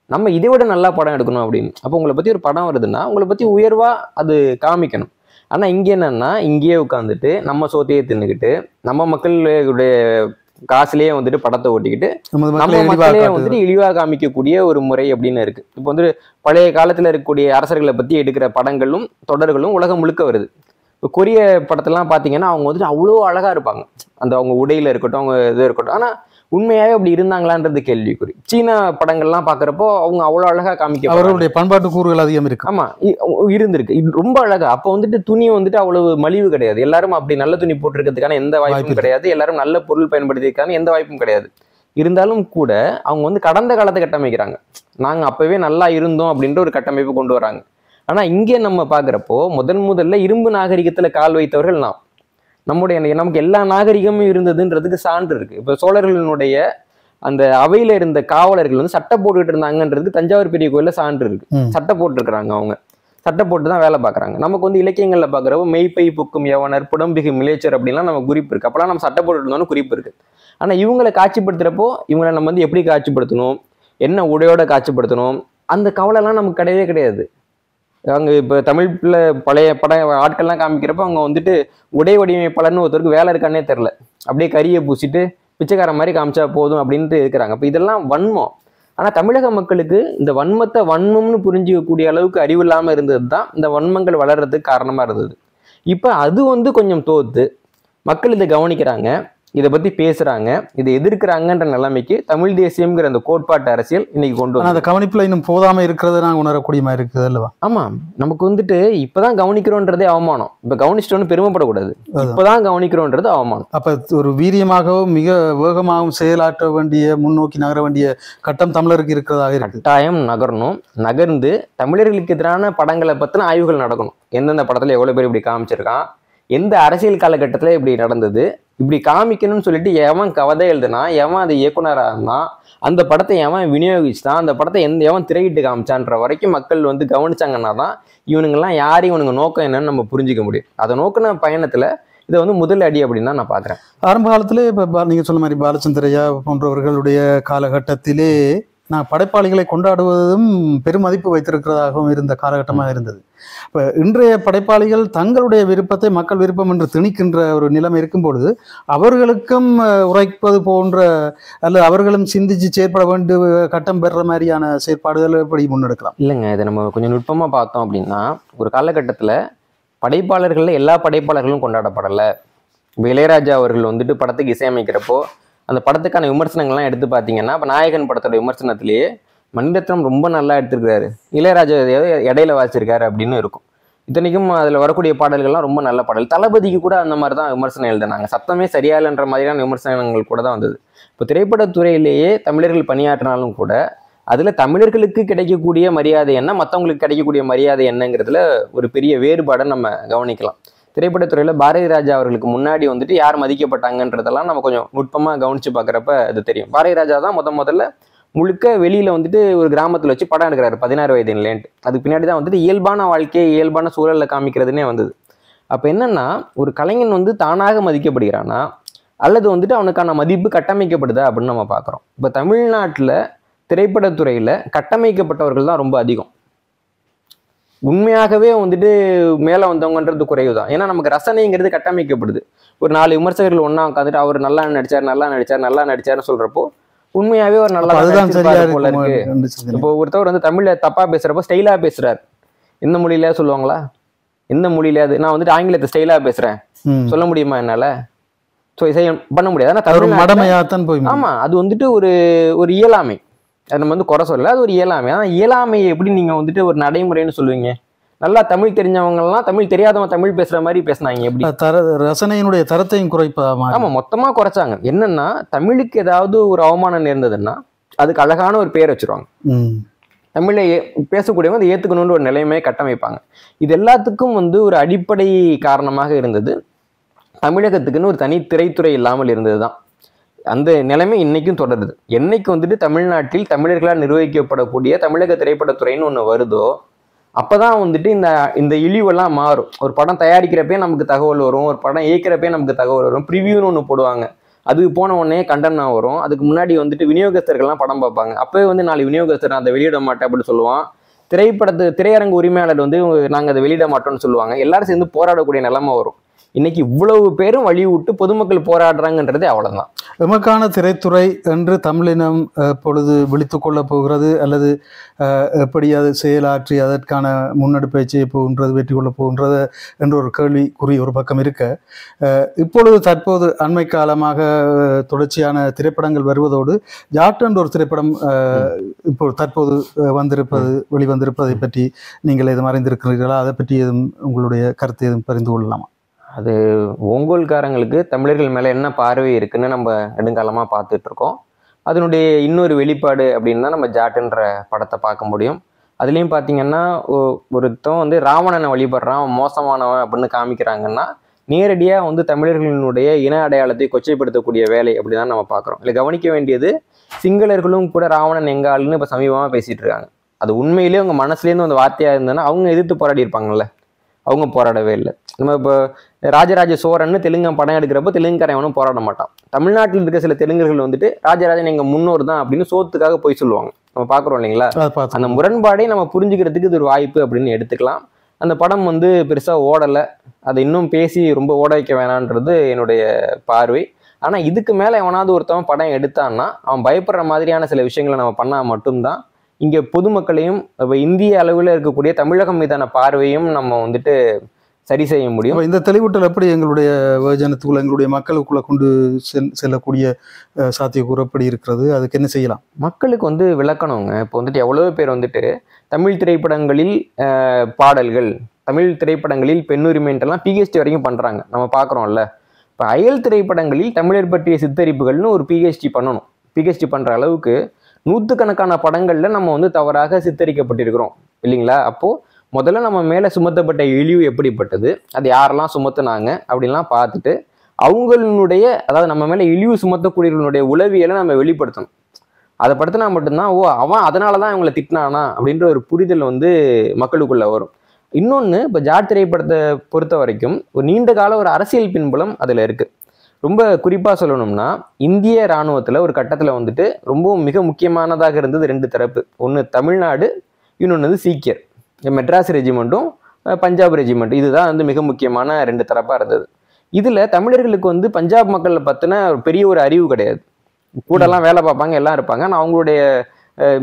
நம்ம இதை விட நல்லா படம் எடுக்கணும் அப்படின்னு. அப்போ உங்களை பற்றி ஒரு படம் வருதுன்னா உங்களை பற்றி உயர்வாக அது காமிக்கணும். ஆனால் இங்கே என்னன்னா, இங்கேயே உட்காந்துட்டு நம்ம சோத்தையே தின்னுக்கிட்டு நம்ம மக்களுடைய காசுலேயே வந்துட்டு படத்தை ஓட்டிக்கிட்டு நம்ம மக்களே வந்துட்டு இழிவாக காமிக்கக்கூடிய ஒரு முறை அப்படின்னு இருக்கு. இப்போ வந்து பழைய காலத்தில் இருக்கக்கூடிய அரசர்களை பற்றி எடுக்கிற படங்களும் தொடர்களும் உலகம் முழுக்க வருது. இப்போ கொரிய படத்தெல்லாம் பார்த்தீங்கன்னா அவங்க வந்துட்டு அவ்வளோ அழகாக இருப்பாங்க, அந்த அவங்க உடையில இருக்கட்டும், அவங்க இது இருக்கட்டும். ஆனால் உண்மையாகவே அப்படி இருந்தாங்களான்றது கேள்விக்குறி. சீன படங்கள்லாம் பார்க்குறப்போ அவங்க அவ்வளோ அழகாக காமிக்க, அவர்களுடைய பண்பாட்டு கூறுகள் அதிகம் இருக்கு. ஆமாம், இருந்திருக்கு, ரொம்ப அழகா. அப்போ வந்துட்டு துணி வந்துட்டு அவ்வளவு மலிவு கிடையாது. எல்லாரும் அப்படி நல்ல துணி போட்டிருக்கிறதுக்கான எந்த வாய்ப்பும் கிடையாது. எல்லாரும் நல்ல பொருள் பயன்படுத்திருக்கான எந்த வாய்ப்பும் கிடையாது. இருந்தாலும் கூட அவங்க வந்து கடந்த காலத்தை கட்டமைக்கிறாங்க. நாங்கள் அப்பவே நல்லா இருந்தோம் அப்படின்ற ஒரு கட்டமைப்பு கொண்டு வராங்க. ஆனால் இங்கே நம்ம பார்க்குறப்போ முதல்ல இரும்பு நாகரிகத்தில் கால் வைத்தவர்கள் நமக்கு எல்லா நாகரிகமும் இருந்ததுன்றதுக்கு சான்று இருக்கு. இப்போ சோழர்களினுடைய அந்த அவையில இருந்த காவலர்கள் வந்து சட்டை போட்டுக்கிட்டு இருந்தாங்கன்றதுக்கு தஞ்சாவூர் பெரிய கோயில சான்று இருக்கு. சட்டை போட்டுருக்குறாங்க, அவங்க சட்டை போட்டு தான் வேலை பார்க்குறாங்க. நமக்கு வந்து இலக்கியங்கள்ல பார்க்குறப்போ மெய்ப்பை புக்கும் யவனர் புடம்பிகு மிலேச்சர் அப்படின்லாம் நம்ம குறிப்பு இருக்கு. அப்பெல்லாம் நம்ம சட்டை போட்டு இருந்தோம்னு குறிப்பு இருக்கு. ஆனா இவங்களை காட்சிப்படுத்துறப்போ இவங்களை நம்ம வந்து எப்படி காட்சிப்படுத்தணும், என்ன உடையோட காட்சிப்படுத்தணும், அந்த கவலைலாம் நமக்கு கிடையவே கிடையாது. அங்கே இப்போ தமிழ்ல பழைய ஆட்கள்லாம் காமிக்கிறப்ப அவங்க வந்துட்டு உடை வடிவமைப்பாளர்னு ஒருத்தருக்கு வேலை இருக்கானே தெரில, அப்படியே கரியை பூசிட்டு பிச்சைக்கார மாதிரி காமிச்சா போதும் அப்படின்ட்டு இருக்கிறாங்க. இப்போ இதெல்லாம் வன்மம். ஆனால் தமிழக மக்களுக்கு இந்த வன்மத்தை வன்மம்னு புரிஞ்சிக்கக்கூடிய அளவுக்கு அறிவு இல்லாமல் இருந்தது தான் இந்த வன்மங்கள் வளர்றதுக்கு காரணமாக இருந்தது. இப்போ அது வந்து கொஞ்சம் தோத்து மக்கள் இதை கவனிக்கிறாங்க, இதை பற்றி பேசுகிறாங்க, இதை எதிர்க்கிறாங்கன்ற நிலைமைக்கு தமிழ் தேசியம்ங்கிற அந்த கோட்பாட்டு அரசியல் இன்னைக்கு கொண்டு வந்து அந்த கவனிப்பில் இன்னும் போதாமல் இருக்கிறது நாங்கள் உணரக்கூடிய மாதிரி இருக்குது அல்லவா? ஆமாம், நமக்கு வந்துட்டு இப்போதான் கவனிக்கிறோன்றதே அவமானம். இப்போ கவனிச்சிட்டோன்னு பெருமைப்படக்கூடாது, இப்போதான் கவனிக்கிறோன்றது அவமானம். அப்போ ஒரு வீரியமாகவும் மிக வேகமாகவும் செயலாற்ற வேண்டிய, முன்னோக்கி நகர வேண்டிய கட்டம் தமிழருக்கு இருக்கிறதாக இருக்கு. கட்டாயம் நகரணும். நகர்ந்து தமிழர்களுக்கு எதிரான படங்களை பற்றின ஆய்வுகள் நடக்கணும். எந்தெந்த படத்தில் எவ்வளோ பேர் இப்படி காமிச்சிருக்கான், எந்த அரசியல் காலகட்டத்தில் இப்படி நடந்தது, இப்படி காமிக்கணும்னு சொல்லிட்டு எவன் கதை எழுதுனா, எவன் அது இயக்குனராக இருந்தான், அந்த படத்தை எவன் விநியோகிச்சுதான், அந்த படத்தை எவன் திரையிட்டு காமிச்சான்ற வரைக்கும் மக்கள் வந்து கவனிச்சாங்கன்னா தான் இவனுங்கெல்லாம் யார், இவனுங்க நோக்கம் என்னன்னு நம்ம புரிஞ்சிக்க முடியும். அதை நோக்கின பயணத்தில் இதை வந்து முதல் அடி அப்படின்னு தான் நான் பார்க்குறேன். ஆரம்ப காலத்திலே இப்போ நீங்கள் சொன்ன மாதிரி பாலச்சந்திரையா போன்றவர்களுடைய காலகட்டத்திலே நான் படைப்பாளிகளை கொண்டாடுவதும் பெருமதிப்பு வைத்திருக்கிறதாகவும் இருந்த காலகட்டமாக இருந்தது. இப்போ இன்றைய படைப்பாளிகள் தங்களுடைய விருப்பத்தை மக்கள் விருப்பம் என்று திணிக்கின்ற ஒரு நிலைமை இருக்கும் பொழுது அவர்களுக்கும் உரைப்பது போன்ற அல்லது அவர்களும் சிந்திச்சு செயற்பட வேண்டிய கட்டம் பெறுற மாதிரியான செயற்பாடுகள் எப்படி முன்னெடுக்கலாம்? இல்லைங்க, இதை நம்ம கொஞ்சம் நுட்பமாக பார்த்தோம் அப்படின்னா, ஒரு காலகட்டத்தில் படைப்பாளர்களில் எல்லா படைப்பாளர்களும் கொண்டாடப்படலை. இப்போ இளையராஜா அவர்கள் வந்துட்டு படத்துக்கு இசையமைக்கிறப்போ அந்த படத்துக்கான விமர்சனங்கள்லாம் எடுத்து பார்த்தீங்கன்னா, இப்போ நாயகன் படத்தோட விமர்சனத்திலேயே மணிரத்னம் ரொம்ப நல்லா எடுத்துருக்காரு, இளையராஜா இடையில வாசிச்சிருக்காரு அப்படின்னு இருக்கும். இத்தனைக்கும் அதில் வரக்கூடிய பாடல்கள்லாம் ரொம்ப நல்ல பாடல். தளபதிக்கு கூட அந்த மாதிரி தான் விமர்சனம் எழுதினாங்க. சத்தமே சரியா இல்லைன்ற மாதிரியான விமர்சனங்கள் கூட தான் வந்தது. இப்போ திரைப்படத்துறையிலேயே தமிழர்கள் பணியாற்றினாலும் கூட அதில் தமிழர்களுக்கு கிடைக்கக்கூடிய மரியாதை என்ன, மற்றவங்களுக்கு கிடைக்கக்கூடிய மரியாதை என்னங்கிறதுல ஒரு பெரிய வேறுபாடை நம்ம கவனிக்கலாம். திரைப்படத்துறையில் பாரதி ராஜா அவர்களுக்கு முன்னாடி வந்துட்டு யார் மதிக்கப்பட்டாங்கன்றதெல்லாம் நம்ம கொஞ்சம் நுட்பமாக கவனித்து பார்க்குறப்ப அது தெரியும். பாரதி ராஜா தான் முதல்ல முழுக்க வெளியில் வந்துட்டு ஒரு கிராமத்தில் வச்சு படம் எடுக்கிறாரு 16 வயதுலேன்ட்டு. அதுக்கு பின்னாடி தான் வந்துட்டு இயல்பான வாழ்க்கையை இயல்பான சூழலில் காமிக்கிறதுனே வந்தது. அப்போ என்னென்னா, ஒரு கலைஞன் வந்து தானாக மதிக்கப்படுகிறானா அல்லது வந்துட்டு அவனுக்கான மதிப்பு கட்டமைக்கப்படுதா அப்படின்னு நம்ம பார்க்குறோம். இப்போ தமிழ்நாட்டில் திரைப்படத்துறையில் கட்டமைக்கப்பட்டவர்கள் தான் ரொம்ப அதிகம். உண்மையாகவே வந்துட்டு மேலே வந்தவங்கன்றது குறைவு தான். ஏன்னா நமக்கு ரசனைங்கிறது கட்டமைக்கப்படுது. ஒரு 4 விமர்சகர்கள் ஒன்றா உட்காந்துட்டு அவர் நல்லா நடிச்சார்னு சொல்கிறப்போ உண்மையாவே ஒரு நல்லா அதுதான் சரியா போல இருக்கு. இருக்கு. இப்போ ஒருத்தவர் வந்து தமிழ்ல தப்பா பேசுறப்ப ஸ்டைலா பேசுறாரு, எந்த மொழியில சொல்லுவாங்களா? எந்த மொழியில அது நான் வந்துட்டு ஆங்கிலத்தை ஸ்டைலா பேசுறேன் சொல்ல முடியுமா என்னால? பண்ண முடியாது. ஆனா மடமையாத்தான் போய் ஆமா, அது வந்துட்டு ஒரு இயலாமை. அது நம்ம வந்து குறை சொல்லல, அது ஒரு இயலாமை. ஆனா இயலாமையை எப்படி நீங்க வந்துட்டு ஒரு நடைமுறைன்னு சொல்லுவீங்க? நல்லா தமிழ் தெரிஞ்சவங்க எல்லாம் தமிழ் தெரியாதவங்க தமிழ் பேசுற மாதிரி பேசினாங்க, எப்படி? ரசனையினுடைய தரத்தையும் குறைப்பா. ஆமா, மொத்தமா குறைச்சாங்க. என்னன்னா தமிழுக்கு ஏதாவது ஒரு அவமானம் நேர்ந்ததுன்னா அதுக்கு அழகான ஒரு பேர் வச்சிருவாங்க. தமிழை பேசக்கூடியவங்க அதை ஏத்துக்கணும்னு ஒரு நிலைமையை கட்டமைப்பாங்க. இது எல்லாத்துக்கும் வந்து ஒரு அடிப்படை காரணமாக இருந்தது தமிழகத்துக்குன்னு ஒரு தனி திரைத்துறை இல்லாமல் இருந்ததுதான். அந்த நிலைமை இன்னைக்கும் தொடருது. என்னைக்கு வந்துட்டு தமிழ்நாட்டில் தமிழர்களால் நிர்வகிக்கப்படக்கூடிய தமிழக திரைப்படத்துறைன்னு ஒண்ணு வருதோ அப்பதான் வந்துட்டு இந்த இழிவெல்லாம் மாறும். ஒரு படம் தயாரிக்கிறப்பே நமக்கு தகவல் வரும், ஒரு படம் இயக்கிறப்பே நமக்கு தகவல் வரும், ப்ரிவியூன்னு ஒன்று போடுவாங்க, அதுக்கு போன உடனே கண்டனா வரும். அதுக்கு முன்னாடி வந்துட்டு விநியோகஸ்தர்கள்லாம் படம் பார்ப்பாங்க. அப்பவே வந்து 4 விநியோகஸ்தர் அதை வெளியிட மாட்டேன் அப்படின்னு சொல்லுவான். திரையரங்கு உரிமையாளர் வந்து நாங்கள் அதை வெளியிட மாட்டோம்னு சொல்லுவாங்க. எல்லாரும் சேர்ந்து போராடக்கூடிய நிலைமை வரும். இன்னைக்கு இவ்வளவு பேரும் வழி விட்டு பொதுமக்கள் போராடுறாங்கன்றதே அவ்வளவுதான். எமக்கான திரைத்துறை என்று தமிழினம் பொழுது விழித்து கொள்ள போகிறது, அல்லது எப்படி அது செயலாற்றி அதற்கான முன்னெடுப்பை செய்ய போகின்றது, வெற்றி கொள்ள போகின்றது என்ற ஒரு கேள்விக்குறி ஒரு பக்கம் இருக்க, இப்பொழுது தற்போது அண்மை காலமாக தொடர்ச்சியான திரைப்படங்கள் வருவதோடு ஜாட் என்ற ஒரு திரைப்படம் இப்போ தற்போது வெளிவந்திருப்பதை பற்றி நீங்கள் எதுவும் அறிந்திருக்கிறீர்களா? அதை பற்றி எதுவும் உங்களுடைய கருத்தை எதுவும் பகிர்ந்து கொள்ளலாமா? அது ஓங்கோல்காரங்களுக்கு தமிழர்கள் மேலே என்ன பார்வை இருக்குன்னு நம்ம நெடுங்காலமாக பார்த்துட்டு இருக்கோம். அதனுடைய இன்னொரு வெளிப்பாடு அப்படின்னா நம்ம ஜாட்டுன்ற படத்தை பார்க்க முடியும். அதுலேயும் பார்த்தீங்கன்னா ஒருத்தன் வந்து ராவணனை வழிபடுறான், மோசமானவன் அப்படின்னு காமிக்கிறாங்கன்னா நேரடியாக வந்து தமிழர்களினுடைய இன அடையாளத்தை கொச்சைப்படுத்தக்கூடிய வேலை அப்படி தான் நம்ம பார்க்குறோம். இல்லை, கவனிக்க வேண்டியது சிங்களர்களும் கூட ராவணன் எங்காள்னு இப்போ சமீபமாக பேசிகிட்டு இருக்காங்க. அது உண்மையிலேயே அவங்க மனசுலேருந்து அந்த வார்த்தையாக இருந்ததுன்னா அவங்க எதிர்த்து போராடி இருப்பாங்கல்ல, அவங்க போராடவே இல்லை. நம்ம இப்போ ராஜராஜ சோழன்னு தெலுங்கு படம் எடுக்கிறப்போ தெலுங்குக்காரவனும் போராட மாட்டான். தமிழ்நாட்டில் இருக்க சில தெலுங்குகள் வந்துட்டு ராஜராஜன் எங்கள் முன்னோர் தான் அப்படின்னு சோத்துக்காக போய் சொல்லுவாங்க. நம்ம பார்க்குறோம் இல்லைங்களா? அந்த முரண்பாடை நம்ம புரிஞ்சுக்கிறதுக்கு இது ஒரு வாய்ப்பு அப்படின்னு எடுத்துக்கலாம். அந்த படம் வந்து பெருசாக ஓடலை, அதை இன்னும் பேசி ரொம்ப ஓட வைக்க வேணான்றது என்னுடைய பார்வை. ஆனால் இதுக்கு மேலே எவனாவது ஒருத்தவன் படம் எடுத்தான்னா அவன் பயப்படுற மாதிரியான சில விஷயங்களை நம்ம பண்ணால் மட்டும்தான் இங்கே பொதுமக்களையும் இந்திய அளவில் இருக்கக்கூடிய தமிழகம் மீதான பார்வையும் நம்ம வந்துட்டு சரி செய்ய முடியும். இந்த தெளிவூட்டல் எப்படி எங்களுடைய வெகுஜனத்துக்குள்ள எங்களுடைய மக்களுக்குள்ள கொண்டு செல்லக்கூடிய சாத்தியக்கூறு எப்படி இருக்கிறது? அதுக்கு என்ன செய்யலாம்? மக்களுக்கு வந்து விளக்கணுங்க. இப்போ வந்துட்டு எவ்வளோ பேர் வந்துட்டு தமிழ் திரைப்படங்களில் பாடல்கள், தமிழ் திரைப்படங்களில் பெண்ணுரிமைன்றெல்லாம் பிஹெச்டி வரைக்கும் பண்ணுறாங்க, நம்ம பார்க்குறோம்ல. இப்போ அயல் திரைப்படங்களில் தமிழர் பற்றிய சித்தரிப்புகள்னு ஒரு பிஹெச்டி பண்ணணும். பிஹெச்டி பண்ணுற அளவுக்கு நூற்றுக்கணக்கான படங்களில் நம்ம வந்து தவறாக சித்தரிக்கப்பட்டிருக்கிறோம் இல்லைங்களா? அப்போது முதல்ல நம்ம மேலே சுமத்தப்பட்ட இழிவு எப்படிப்பட்டது, அது யாரெல்லாம் சுமத்துனாங்க அப்படின்லாம் பார்த்துட்டு அவங்களுடைய, அதாவது நம்ம மேலே இழிவு சுமத்தக்கூடியவர்களுடைய உளவியலை நம்ம வெளிப்படுத்தணும். அதை படுத்தினா மட்டும்தான் அவன் அதனால தான் இவங்களை திட்டினானா அப்படின்ற ஒரு புரிதல் வந்து மக்களுக்குள்ள வரும். இன்னொன்று, இப்போ ஜாட் திரைப்படத்தை பொறுத்த வரைக்கும் ஒரு நீண்ட கால ஒரு அரசியல் பின்புலம் அதில் இருக்குது. ரொம்ப குறிப்பாக சொல்லணும்னா இந்திய இராணுவத்தில் ஒரு கட்டத்தில் வந்துட்டு ரொம்பவும் மிக முக்கியமானதாக இருந்தது 2 தரப்பு. ஒன்று தமிழ்நாடு, இன்னொன்று வந்து சீக்கியர். மெட்ராஸ் ரெஜிமெண்ட்டும் பஞ்சாப் ரெஜிமெண்ட், இதுதான் வந்து மிக முக்கியமான 2 தரப்பாக இருந்தது. இதில் தமிழர்களுக்கு வந்து பஞ்சாப் மக்களை பற்றின பெரிய ஒரு அறிவு கிடையாது. கூடலாம் வேலை பார்ப்பாங்க, எல்லாம் இருப்பாங்க. ஆனால் அவங்களுடைய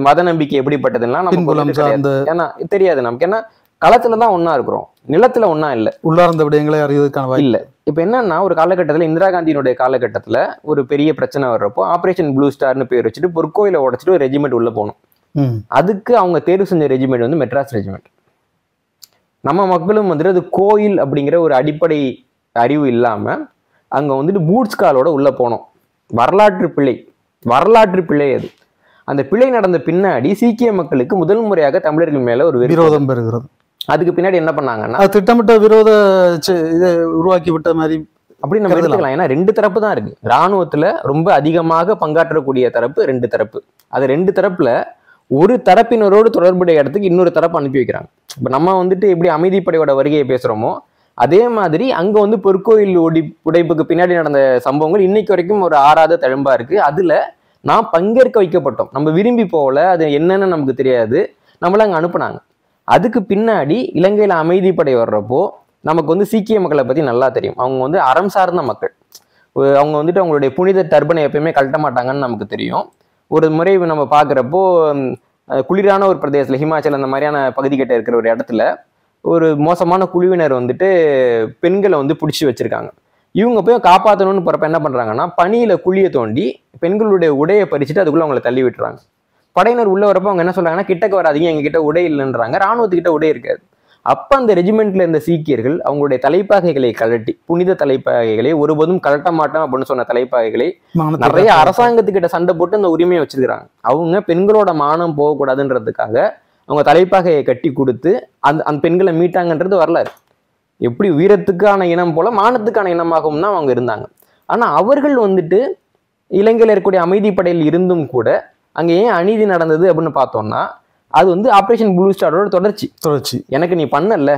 மத நம்பிக்கை எப்படிப்பட்டதுன்னா நமக்கு ஏன்னா தெரியாது நமக்கு. ஏன்னா களத்துல தான் ஒன்றா இருக்கிறோம், நிலத்தில் ஒன்றா இல்லை, உள்ளார்ந்த விடயங்களை அறிவதற்கான வாய்ப்பு இல்லை. இப்போ என்னன்னா, ஒரு காலகட்டத்தில் இந்திரா காந்தியினுடைய காலகட்டத்தில் ஒரு பெரிய பிரச்சனை வர்றப்போ ஆப்ரேஷன் ப்ளூ ஸ்டார்னு பேர் வச்சுட்டு பொற்கோயிலை உடைச்சிட்டு ஒரு ரெஜிமெண்ட் உள்ள போகணும். அதுக்கு அவங்க தேர்வு செஞ்ச ரெஜிமெண்ட் வந்து மெட்ராஸ் ரெஜிமெண்ட். நம்ம மக்களும் வந்துட்டு அது கோயில் அப்படிங்கிற ஒரு அடிப்படை அறிவு இல்லாமல் அங்கே வந்துட்டு பூட்ஸ் காலோட உள்ள போனோம். வரலாற்று பிழை அது. அந்த பிழை நடந்த பின்னாடி சீக்கிய மக்களுக்கு முதல் முறையாக தமிழர்கள் மேல ஒரு விரோதம் பெறுகிறது. அதுக்கு பின்னாடி என்ன பண்ணாங்கன்னா திட்டமிட்ட விரோத இதை உருவாக்கி விட்ட மாதிரி அப்படி நம்ம எடுத்துக்கலாம். ஏன்னா 2 தரப்பு தான் இருக்கு. இராணுவத்துல ரொம்ப அதிகமாக பங்காற்றக்கூடிய தரப்பு 2 தரப்பு. அது 2 தரப்புல ஒரு தரப்பினரோடு தொடர்புடைய இடத்துக்கு இன்னொரு தரப்பு அனுப்பி வைக்கிறாங்க. இப்போ நம்ம வந்துட்டு எப்படி அமைதிப்படையோட வருகையை பேசுறோமோ அதே மாதிரி அங்க வந்து பொற்கோயில் உடைப்புக்கு பின்னாடி நடந்த சம்பவங்கள் இன்னைக்கு வரைக்கும் ஒரு ஆறாத தழும்பா இருக்கு. அதுல நாம் பங்கேற்க வைக்கப்பட்டோம். நம்ம விரும்பி போகல, அது என்னன்னு நமக்கு தெரியாது, நம்மள அங்க அனுப்புனாங்க. அதுக்கு பின்னாடி இலங்கையில அமைதிப்படை வர்றப்போ நமக்கு வந்து சீக்கிய மக்களை பத்தி நல்லா தெரியும். அவங்க வந்து அறம் சார்ந்த மக்கள். அவங்க வந்துட்டு அவங்களுடைய புனித டர்பனை எப்பயுமே கழட்ட மாட்டாங்கன்னு நமக்கு தெரியும். ஒரு முறை நம்ம பார்க்குறப்போ குளிரான ஒரு பிரதேசத்தில் ஹிமாச்சல் அந்த மாதிரியான பகுதி கிட்ட இருக்கிற ஒரு இடத்துல ஒரு மோசமான குழுவினர் வந்துட்டு பெண்களை வந்து பிடிச்சி வச்சிருக்காங்க. இவங்க போய் காப்பாற்றணும்னு போறப்ப என்ன பண்றாங்கன்னா பனியில குழியை தோண்டி பெண்களுடைய உடையை பறிச்சுட்டு அதுக்குள்ள அவங்களை தள்ளி விட்டுறாங்க. படையினர் உள்ள வரப்போ அவங்க என்ன சொல்றாங்கன்னா கிட்டக்க வராதீங்க, எங்க கிட்ட உடை இல்லைன்றாங்க. ராணுவத்துக்கிட்ட உடை இருக்காது. அப்ப அந்த ரெஜிமெண்ட்ல இருந்த சீக்கியர்கள் அவங்களுடைய தலைப்பாகைகளை கழட்டி, புனித தலைப்பாகைகளை ஒருபோதும் கழட்ட மாட்டோம் அப்படின்னு சொன்ன தலைப்பாகைகளை நிறைய அரசாங்கத்துக்கிட்ட சண்டை போட்டு அந்த உரிமையை வச்சிருக்கிறாங்க. அவங்க பெண்களோட மானம் போகக்கூடாதுன்றதுக்காக அவங்க தலைப்பாகையை கட்டி கொடுத்து அந்த பெண்களை மீட்டாங்கன்றது வரலாறு. எப்படி வீரத்துக்கான இனம் போல மானத்துக்கான இனமாகவும் தான் அவங்க இருந்தாங்க. ஆனா அவர்கள் வந்துட்டு இலங்கையில் இருக்கக்கூடிய அமைதி படையில் இருந்தும் கூட அங்க ஏன் அநீதி நடந்தது அப்படின்னு பார்த்தோம்னா அது வந்து ஆபரேஷன் ப்ளூ ஸ்டாரோட தொடர்ச்சி. எனக்கு நீ பண்ணல,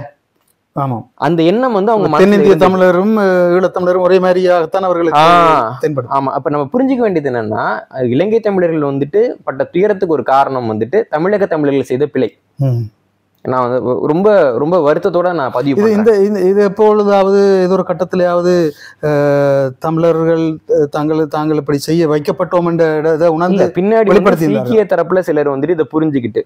ஆமாம், அந்த எண்ணம் வந்து அவங்க தென்னிந்திய தமிழரும் ஈழத்தமிழரும் ஒரே மாதிரியாகத்தான் அவர்களுக்கு. ஆமா, அப்ப நம்ம புரிஞ்சுக்க வேண்டியது என்னன்னா இலங்கை தமிழர்கள் வந்துட்டு பட்ட துயரத்துக்கு ஒரு காரணம் வந்துட்டு தமிழக தமிழர்கள் செய்த பிழை. நான் வந்து ரொம்ப ரொம்ப வருத்தத்தோட நான் பதிவு இது எப்பொழுதாவது ஏதோ ஒரு கட்டத்திலேயாவது தமிழர்கள் தாங்கள் இப்படி செய்ய வைக்கப்பட்டோம் என்ற உணர்ந்து பின்னாடி சீக்கிய தரப்புல சிலர் வந்துட்டு இதை புரிஞ்சுக்கிட்டு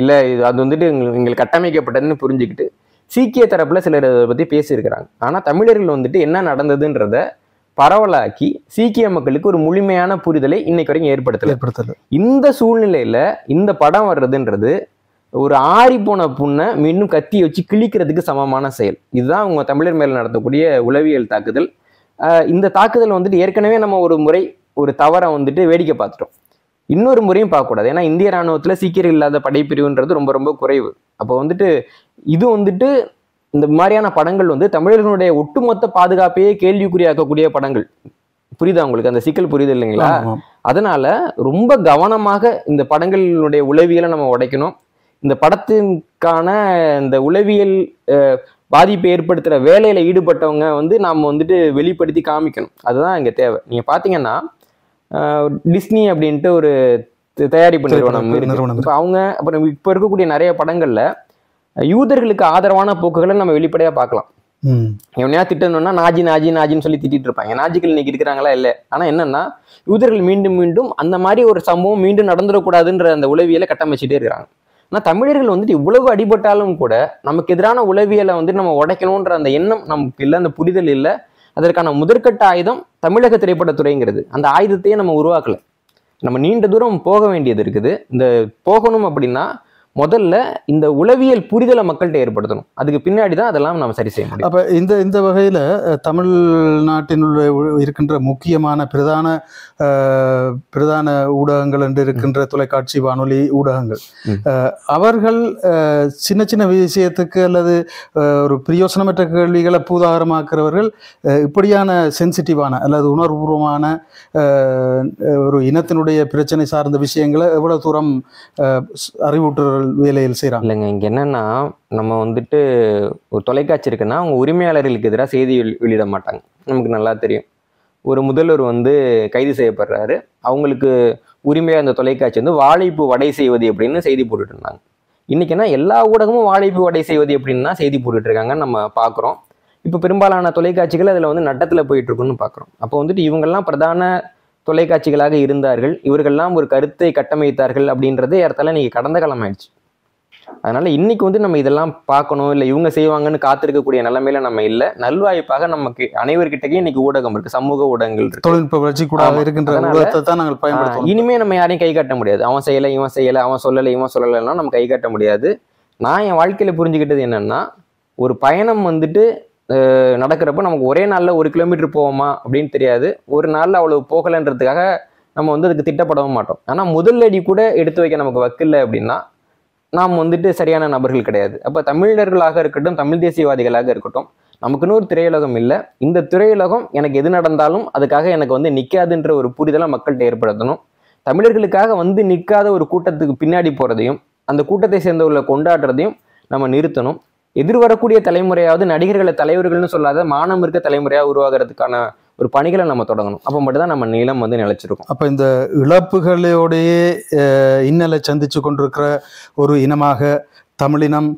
இல்ல அது வந்துட்டு எங்களுக்கு கட்டமைக்கப்பட்டதுன்னு புரிஞ்சுக்கிட்டு சீக்கிய தரப்புல சிலர் அதை பத்தி பேசியிருக்கிறாங்க. ஆனா தமிழர்கள் வந்துட்டு என்ன நடந்ததுன்றத பரவலாக்கி சீக்கிய மக்களுக்கு ஒரு முழுமையான புரிதலை இன்னைக்கு வரைக்கும் ஏற்படுத்தல. இந்த சூழ்நிலையில இந்த படம் வர்றதுன்றது ஒரு ஆறி போன புண்ணை மீண்டும் கத்தி வச்சு கிழிக்கிறதுக்கு சமமான செயல். இதுதான் அவங்க தமிழர் மேல நடத்தக்கூடிய உளவியல் தாக்குதல். இந்த தாக்குதல் வந்துட்டு ஏற்கனவே நம்ம ஒரு முறை ஒரு தவறை வந்துட்டு வேடிக்கை பார்த்துட்டோம். இன்னொரு முறையும் பார்க்கக்கூடாது. ஏன்னா இந்திய ராணுவத்துல சீக்கிரம் இல்லாத படைப்பிரிவுன்றது ரொம்ப ரொம்ப குறைவு. அப்போ வந்துட்டு இது வந்துட்டு இந்த மாதிரியான படங்கள் வந்து தமிழர்களுடைய ஒட்டுமொத்த பாதுகாப்பையே கேள்விக்குறியாக்கக்கூடிய படங்கள். புரியுதா உங்களுக்கு? அந்த சிக்கல் புரியுது இல்லைங்களா? அதனால ரொம்ப கவனமாக இந்த படங்களுடைய உளவியலை நம்ம உடைக்கணும். இந்த படத்திற்கான இந்த உளவியல் பாதிப்பை ஏற்படுத்துகிற வேலையில் ஈடுபட்டவங்க வந்து நாம் வந்துட்டு வெளிப்படுத்தி காமிக்கணும். அதுதான் இங்கே தேவை. நீங்கள் பார்த்தீங்கன்னா டிஸ்னி அப்படின்ட்டு ஒரு தயாரிப்பு நிறுவனம் இருக்கு. இப்போ அவங்க அப்புறம் இப்போ இருக்கக்கூடிய நிறைய படங்களில் யூதர்களுக்கு ஆதரவான போக்குகளை நம்ம வெளிப்படையாக பார்க்கலாம். எவனையா திட்டணும்னா நாஜி நாஜி நாஜின்னு சொல்லி திட்டிட்டு இருப்பாங்க. நாஜிகள் இன்னைக்கு இருக்கிறாங்களா இல்லை. ஆனால் என்னன்னா யூதர்கள் மீண்டும் மீண்டும் அந்த மாதிரி ஒரு சம்பவம் மீண்டும் நடந்துடக்கூடாதுன்ற அந்த உளவியலை கட்டமைச்சிட்டே இருக்கிறாங்க. ஆனால் தமிழர்கள் வந்துட்டு இவ்வளவு அடிபட்டாலும் கூட நமக்கு எதிரான உளவியலை வந்துட்டு நம்ம உடைக்கணுன்ற அந்த எண்ணம் நமக்கு இல்லை, அந்த புரிதல் இல்லை. அதற்கான முதற்கட்ட ஆயுதம் தமிழக திரைப்படத்துறைங்கிறது. அந்த ஆயுதத்தையே நம்ம உருவாக்கலை. நம்ம நீண்ட தூரம் போக வேண்டியது இருக்குது. இந்த போகணும் அப்படின்னா முதல்ல இந்த உளவியல் புரிதலை மக்கள்கிட்ட ஏற்படுத்தணும். அதுக்கு பின்னாடி தான் அதெல்லாம் நம்ம சரி செய்ய முடியும். அப்போ இந்த வகையில் தமிழ்நாட்டினுள்ள இருக்கின்ற முக்கியமான பிரதான ஊடகங்கள் என்று இருக்கின்ற தொலைக்காட்சி வானொலி ஊடகங்கள் அவர்கள் சின்ன சின்ன விஷயத்துக்கு அல்லது ஒரு பிரயோசனமற்ற கேள்விகளை பூதாகரமாக்குறவர்கள் இப்படியான சென்சிட்டிவான அல்லது உணர்வுபூர்வமான ஒரு இனத்தினுடைய பிரச்சனை சார்ந்த விஷயங்களை எவ்வளவு தூரம் அறிவூட்டுறல் வேலையில் செய்யறாங்க இல்லைங்க. இங்க என்னன்னா நம்ம வந்துட்டு ஒரு தொலைக்காட்சி இருக்குன்னா அவங்க உரிமையாளர்களுக்கு எதிராக செய்தி வெளியிட மாட்டாங்க. நமக்கு நல்லா தெரியும். ஒரு முதல்வர் வந்து கைது செய்யப்படுறாரு. அவங்களுக்கு உரிமையாக அந்த தொலைக்காட்சி வந்து வாழைப்பு வடை செய்வது அப்படின்னு செய்தி போட்டுட்டு இருந்தாங்க. இன்னைக்குன்னா எல்லா ஊடகமும் வாழைப்பு வடை செய்வது எப்படின்னா செய்தி போட்டுட்டு இருக்காங்கன்னு நம்ம பார்க்குறோம். இப்போ பெரும்பாலான தொலைக்காட்சிகள் அதில் வந்து நட்டத்தில் போயிட்டு இருக்குன்னு பார்க்குறோம். அப்போ வந்துட்டு இவங்கெல்லாம் பிரதான தொலைக்காட்சிகளாக இருந்தார்கள், இவர்கள்லாம் ஒரு கருத்தை கட்டமைத்தார்கள் அப்படின்றதே இடத்துல இன்னைக்கு கடந்த காலம் ஆயிடுச்சு. அதனால இன்னைக்கு வந்து நம்ம இதெல்லாம் பார்க்கணும், இல்லை இவங்க செய்வாங்கன்னு காத்திருக்கக்கூடிய நிலைமையில நம்ம இல்லை. நல்வாய்ப்பாக நமக்கு அனைவர்கிட்டயும் இன்னைக்கு ஊடகம் இருக்கு, சமூக ஊடகங்கள் இருக்கு, தொழில்நுட்ப வளர்ச்சி கூட இருக்கின்ற ஊடகத்தை தான் நாங்கள் பயன்படுத்துவோம். இனிமே நம்ம யாரையும் கை காட்ட முடியாது. அவன் செய்யலை, இவன் செய்யலை, அவன் சொல்லலை, இவன் சொல்லலைன்னா நம்ம கை காட்ட முடியாது. நான் என் வாழ்க்கையில புரிஞ்சுக்கிட்டது என்னன்னா, ஒரு பயணம் வந்துட்டு நடக்கிறப்ப நமக்கு ஒரே நாளில் 1 கிலோமீட்டர் போவோமா அப்படின்னு தெரியாது. ஒரு நாளில் அவ்வளவு போகலைன்றதுக்காக நம்ம வந்து அதுக்கு திட்டப்படவும் மாட்டோம். ஆனால் முதல் அடி கூட எடுத்து வைக்க நமக்கு வக்கில்லை அப்படின்னா நாம் வந்துட்டு சரியான நபர்கள் கிடையாது. அப்போ தமிழர்களாக இருக்கட்டும், தமிழ் தேசியவாதிகளாக இருக்கட்டும், நமக்குன்னு ஒரு திரையுலகம் இல்லை. இந்த திரையுலகம் எனக்கு எது நடந்தாலும் அதுக்காக எனக்கு வந்து நிற்காதுன்ற ஒரு புரிதலை மக்கள்கிட்ட ஏற்படுத்தணும். தமிழர்களுக்காக வந்து நிற்காத ஒரு கூட்டத்துக்கு பின்னாடி போகிறதையும் அந்த கூட்டத்தை சேர்ந்தவர்களை கொண்டாடுறதையும் நம்ம நிறுத்தணும். எதிர்வரக்கூடிய தலைமுறையாவது நடிகர்களை தலைவர்கள்னு சொல்லாத மானம் இருக்க தலைமுறையாக உருவாகிறதுக்கான ஒரு பணிகளை நம்ம தொடங்கணும். அப்போ மட்டும்தான் நம்ம நிலம் வந்து நிலைச்சிருக்கும். அப்போ இந்த இழப்புகளோடையே இன்னலை சந்திச்சு கொண்டிருக்கிற ஒரு இனமாக தமிழினம்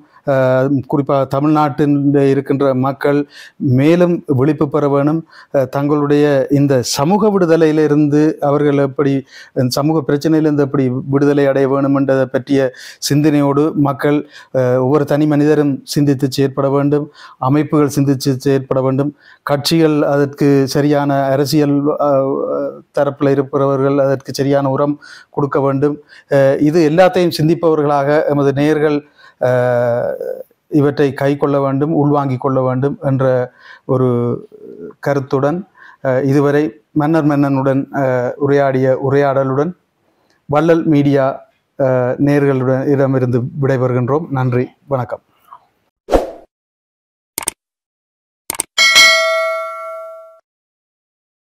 குறிப்பாக தமிழ்நாட்டில் இருக்கின்ற மக்கள் மேலும் விழிப்பு பெற வேணும். தங்களுடைய இந்த சமூக விடுதலையிலிருந்து அவர்கள் எப்படி சமூக பிரச்சனையிலிருந்து எப்படி விடுதலை அடைய வேணும் என்றதை பற்றிய சிந்தனையோடு மக்கள் ஒவ்வொரு தனி மனிதரும் சிந்தித்து செயற்பட வேண்டும். அமைப்புகள் சிந்தித்து செயற்பட வேண்டும். கட்சிகள் அதற்கு சரியான அரசியல் தரப்பில் இருப்பவர்கள் அதற்கு சரியான உரம் கொடுக்க வேண்டும். இது எல்லாத்தையும் சிந்திப்பவர்களாக எமது நேயர்கள் இவற்றை கை கொள்ள வேண்டும், உள்வாங்கிக் கொள்ள வேண்டும் என்ற ஒரு கருத்துடன் இதுவரை மன்னனுடன் உரையாடிய உரையாடலுடன் வள்ளல் மீடியா நேயர்களுடன் இடமிருந்து விடைபெறுகின்றோம். நன்றி, வணக்கம்.